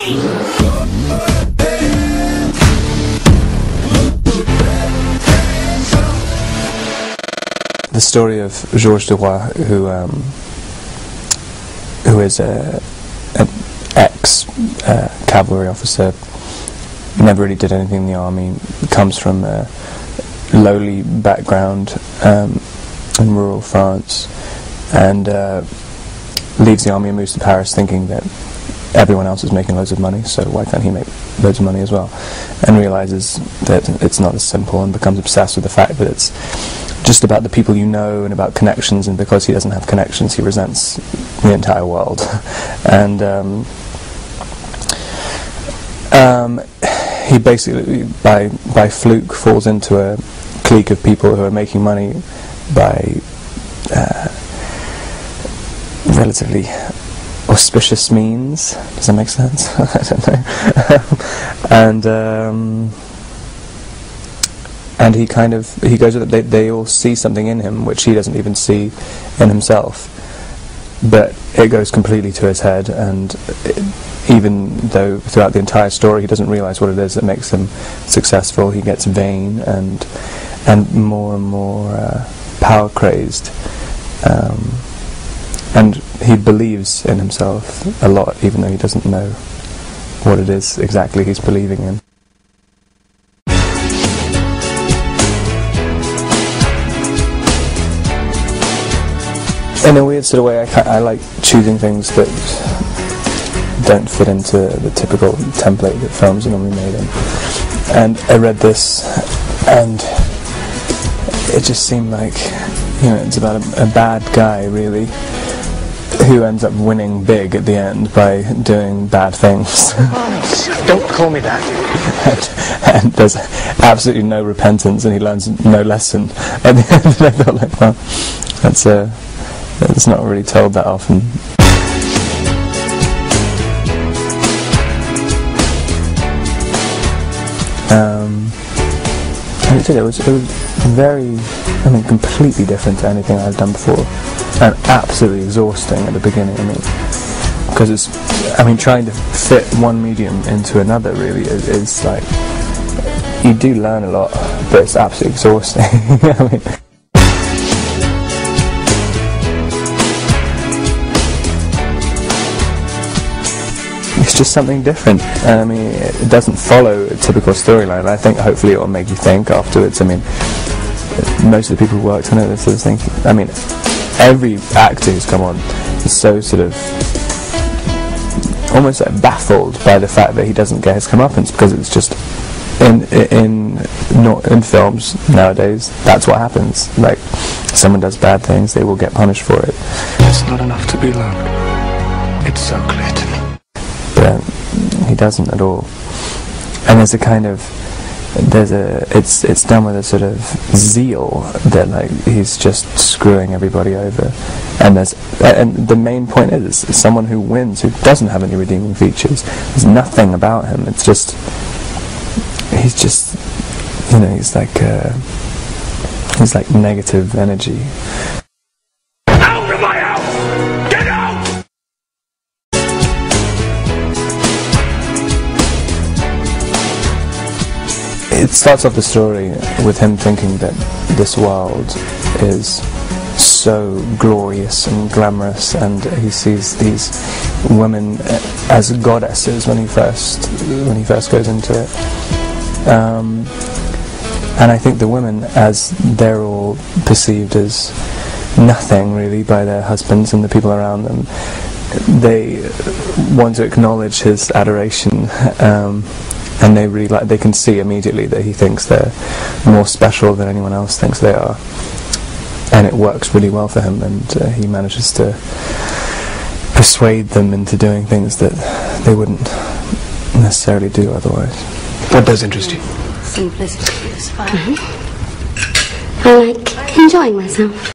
The story of Georges de Roy, who is an ex-cavalry officer, never really did anything in the army, comes from a lowly background in rural France, and leaves the army and moves to Paris thinking that everyone else is making loads of money, so why can't he make loads of money as well, and realizes that it's not as simple, and becomes obsessed with the fact that it's just about the people you know and about connections, and because he doesn't have connections he resents the entire world. And he basically by fluke falls into a clique of people who are making money by relatively auspicious means. Does that make sense? I don't know. And he goes with it. They all see something in him which he doesn't even see in himself, but it goes completely to his head, and even though throughout the entire story he doesn't realize what it is that makes him successful, he gets vain and more and more power crazed, and he believes in himself a lot, even though he doesn't know what it is exactly he's believing in. In a weird sort of way, I like choosing things that don't fit into the typical template that films are normally made in. And I read this, and it just seemed like, you know, it's about a bad guy, really, who ends up winning big at the end by doing bad things. Don't call me that. And there's absolutely no repentance, and he learns no lesson at the end. And I thought, like, well, it's not really told that often. And it was very, completely different to anything I've done before, and absolutely exhausting at the beginning. Because it's, trying to fit one medium into another really is like, you do learn a lot, but it's absolutely exhausting. It's just something different, and it doesn't follow a typical storyline. I think hopefully it will make you think afterwards. Most of the people who worked on it are sort of thinking, every actor who's come on is so sort of almost like baffled by the fact that he doesn't get his comeuppance, because it's just in films nowadays, that's what happens. Like, someone does bad things, they will get punished for it. It's not enough to be alone. It's so clear to me. But he doesn't at all. And it's done with a sort of zeal that, like, he's just screwing everybody over. And the main point is someone who wins, who doesn't have any redeeming features. There's nothing about him. It's just, he's like negative energy. Out of my house! Get out! It starts off the story with him thinking that this world is so glorious and glamorous, and he sees these women as goddesses when he first goes into it. And I think the women, as they're all perceived as nothing really by their husbands and the people around them, they want to acknowledge his adoration. And they can see immediately that he thinks they're more special than anyone else thinks they are, and it works really well for him, and he manages to persuade them into doing things that they wouldn't necessarily do otherwise. What does interest you? Simplicity is fine. I like enjoying myself.